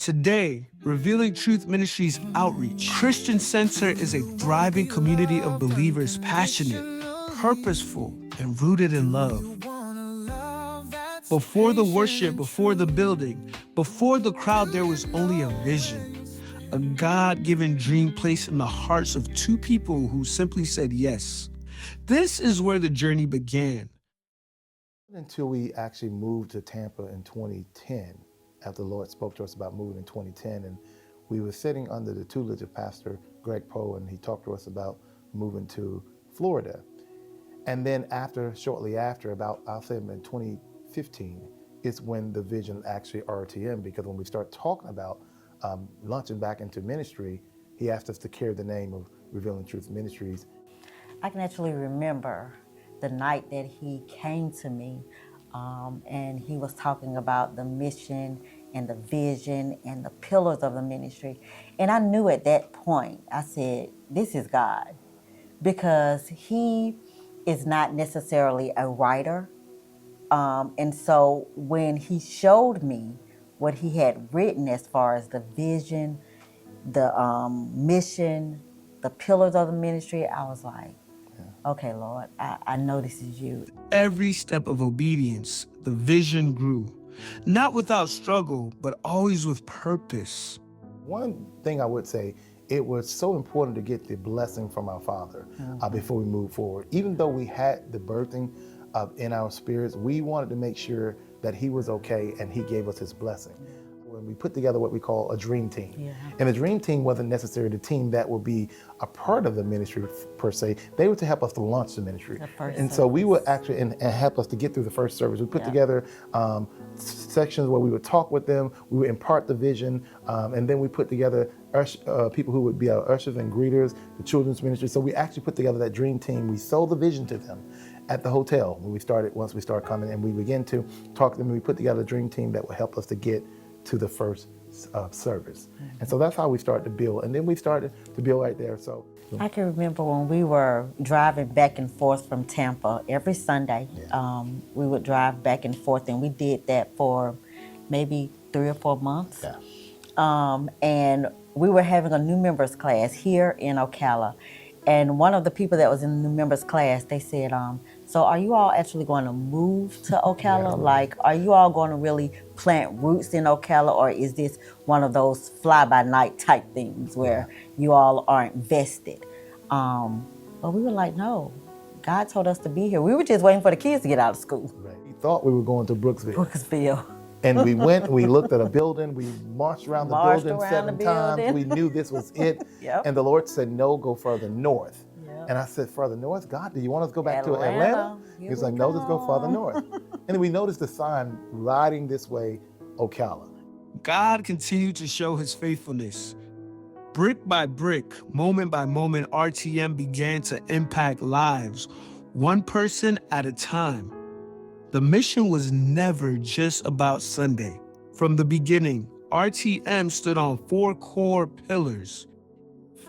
Today, Revealing Truth Ministries Outreach Christian Center is a thriving community of believers passionate, purposeful, and rooted in love. Before the worship, before the building, before the crowd, there was only a vision, a God-given dream placed in the hearts of two people who simply said yes. This is where the journey began. Until we actually moved to Tampa in 2010, after the Lord spoke to us about moving in 2010, and we were sitting under the tutelage of Pastor Greg Poe, and he talked to us about moving to Florida. And then shortly after, about, I'll say in 2015, is when the vision actually RTM, because when we start talking about launching back into ministry, he asked us to carry the name of Revealing Truth Ministries. I can actually remember the night that he came to me, and he was talking about the mission and the vision and the pillars of the ministry. And I knew at that point, I said, this is God, because he is not necessarily a writer. And so when he showed me what he had written as far as the vision, the mission, the pillars of the ministry, I was like, okay, Lord, I know this is you. Every step of obedience, the vision grew. Not without struggle, but always with purpose. One thing I would say, it was so important to get the blessing from our Father before we moved forward. Even though we had the birthing in our spirits, we wanted to make sure that he was okay and he gave us his blessing. When we put together what we call a dream team. Yeah. And the dream team wasn't necessarily the team that would be a part of the ministry per se. They were to help us to launch the ministry. So we would actually, and help us to get through the first service. We put together sections where we would talk with them, we would impart the vision, and then we put together people who would be our ushers and greeters, the children's ministry. So we actually put together that dream team. We sold the vision to them at the hotel once we started coming, and we began to talk to them, and we put together a dream team that would help us to get to the first service. And so that's how we started to build. And then we started to build right there. So I can remember when we were driving back and forth from Tampa every Sunday. We would drive back and forth, and we did that for maybe 3 or 4 months. And we were having a new members class here in Ocala. And one of the people that was in the new members class, they said, so are you all actually going to move to Ocala? Like, are you all going to really plant roots in Ocala, or is this one of those fly-by-night type things where you all aren't vested? But we were like, no, God told us to be here. We were just waiting for the kids to get out of school. We thought we were going to Brooksville. And we went, we looked at a building, we marched around the building 7 times. We knew this was it. And the Lord said, no, go further north. And I said, further north? God, do you want us to go back to Atlanta? He's like, no, just go farther north. And then we noticed the sign, riding this way, Ocala. God continued to show his faithfulness. Brick by brick, moment by moment, RTM began to impact lives, one person at a time. The mission was never just about Sunday. From the beginning, RTM stood on 4 core pillars: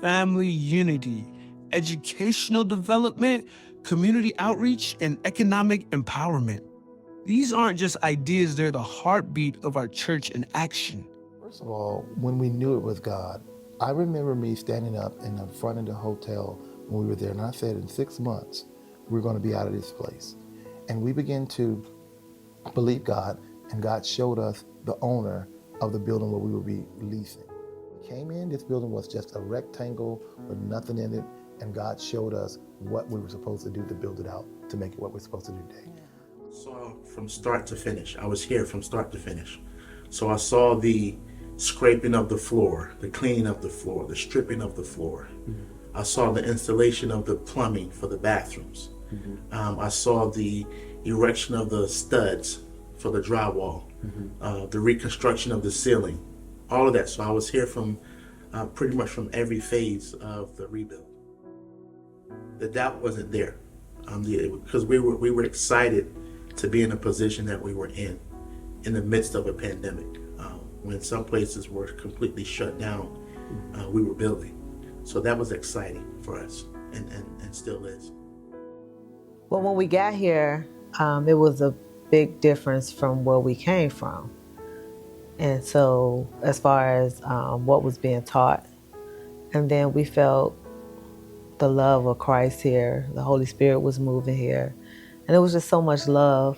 family unity, educational development, community outreach, and economic empowerment. These aren't just ideas, they're the heartbeat of our church in action. First of all, when we knew it was God, I remember me standing up in the front of the hotel when we were there, and I said, in 6 months, we're going to be out of this place. And we began to believe God, and God showed us the owner of the building where we would be leasing. We came in, this building was just a rectangle with nothing in it, and God showed us what we were supposed to do to build it out, to make it what we're supposed to do today. Saw from start to finish. I was here from start to finish. So I saw the scraping of the floor, the cleaning of the floor, the stripping of the floor. I saw the installation of the plumbing for the bathrooms. I saw the erection of the studs for the drywall, the reconstruction of the ceiling, all of that. So I was here from pretty much from every phase of the rebuild. The doubt wasn't there, because we were excited to be in a position that we were in the midst of a pandemic. When some places were completely shut down, we were building. So that was exciting for us, and still is. Well, when we got here, it was a big difference from where we came from. And so as far as what was being taught, and then we felt the love of Christ here. The Holy Spirit was moving here. And it was just so much love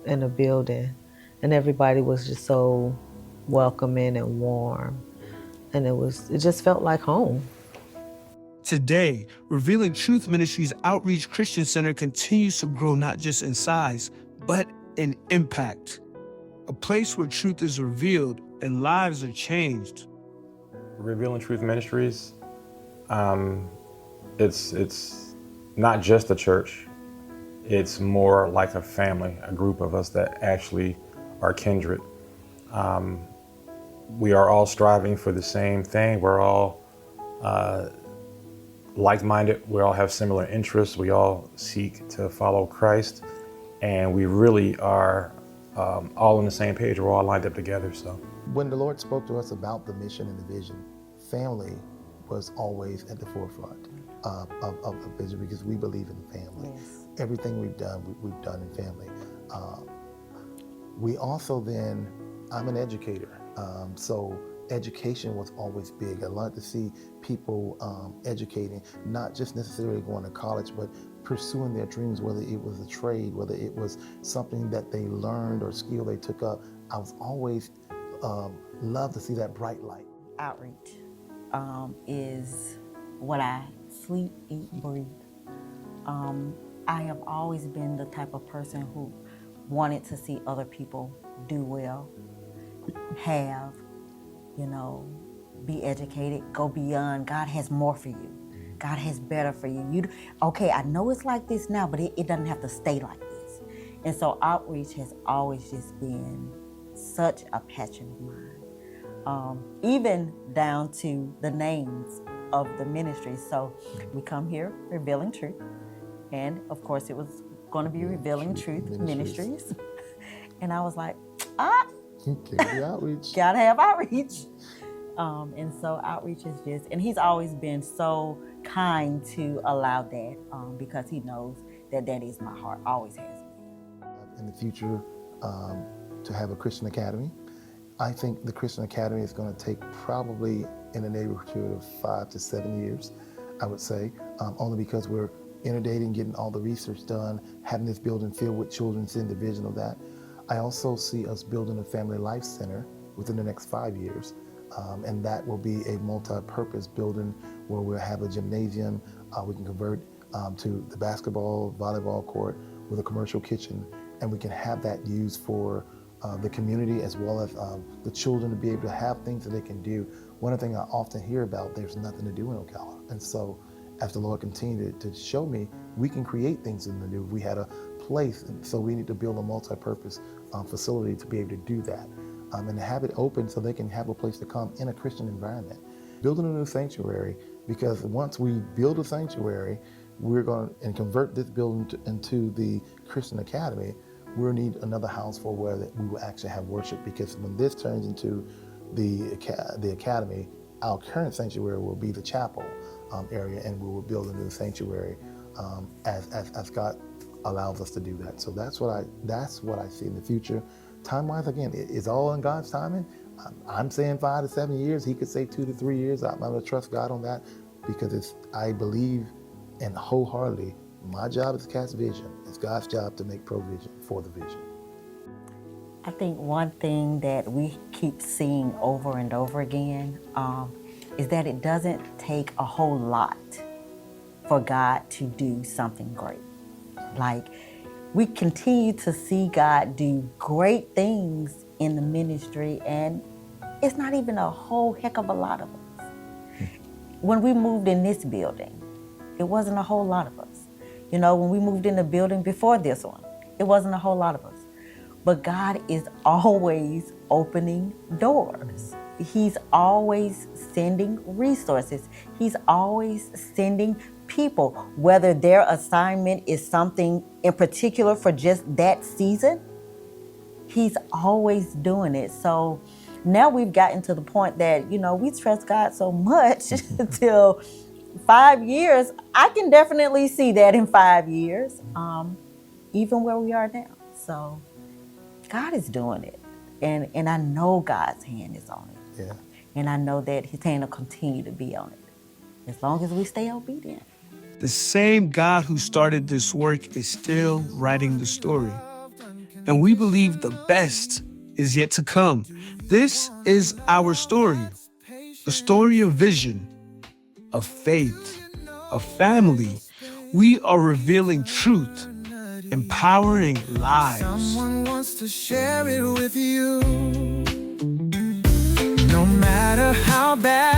in the building. And everybody was just so welcoming and warm. And it just felt like home. Today, Revealing Truth Ministries Outreach Christian Center continues to grow not just in size, but in impact. A place where truth is revealed and lives are changed. Revealing Truth Ministries, it's not just a church. It's more like a family, a group of us that actually are kindred. We are all striving for the same thing. We're all like-minded. We all have similar interests. We all seek to follow Christ, and we really are all on the same page. We're all lined up together. So When the Lord spoke to us about the mission and the vision, family was always at the forefront of the vision, because we believe in family. Yes. Everything we've done in family. We also then, I'm an educator, so education was always big. I love to see people educating, not just necessarily going to college, but pursuing their dreams, whether it was a trade, whether it was something that they learned or skill they took up. I was always love to see that bright light. Outreach is what I sleep, eat, breathe. I have always been the type of person who wanted to see other people do well, have, be educated, go beyond. God has more for you. God has better for you. Okay, I know it's like this now, but it doesn't have to stay like this. And so outreach has always just been such a passion of mine. Even down to the names of the ministries. So we come here, Revealing Truth. And of course, it was going to be Revealing Truth Ministries. And I was like, Outreach. Gotta have outreach. And so outreach is just, and he's always been so kind to allow that because he knows that is my heart, always has been. In the future, to have a Christian academy. I think the Christian academy is going to take probably in the neighborhood of 5 to 7 years, I would say, only because we're inundating, getting all the research done, having this building filled with children, seeing the vision of that. I also see us building a family life center within the next 5 years. And that will be a multi-purpose building where we'll have a gymnasium. We can convert to the basketball, volleyball court with a commercial kitchen. And we can have that used for the community as well as the children to be able to have things that they can do. One thing I often hear about, there's nothing to do in Ocala. And so as the Lord continued to show me, we can create things in the new. We had a place, and so we need to build a multi-purpose facility to be able to do that. And have it open so they can have a place to come in a Christian environment. Building a new sanctuary, because once we build a sanctuary, we're going to convert this building into the Christian academy. We'll need another house for where we will actually have worship, because when this turns into the academy, our current sanctuary will be the chapel area, and we will build a new sanctuary as God allows us to do that. So that's what I see in the future. Time-wise, again, it's all in God's timing. I'm saying 5 to 7 years. He could say 2 to 3 years. I'm going to trust God on that, because I believe and wholeheartedly, my job is to cast vision. It's God's job to make provision for the vision. I think one thing that we keep seeing over and over again is that it doesn't take a whole lot for God to do something great. Like, we continue to see God do great things in the ministry, and it's not even a whole heck of a lot of us. When we moved in this building, it wasn't a whole lot of us. When we moved in the building before this one, it wasn't a whole lot of us. But God is always opening doors. He's always sending resources. He's always sending people, whether their assignment is something in particular for just that season, he's always doing it. So now we've gotten to the point that, we trust God so much till 5 years. I can definitely see that in 5 years, even where we are now. So God is doing it. And I know God's hand is on it. Yeah. And I know that his hand will continue to be on it as long as we stay obedient. The same God who started this work is still writing the story. And we believe the best is yet to come. This is our story. The story of vision, of faith, of family. We are revealing truth, empowering lives. Someone wants to share it with you. No matter how bad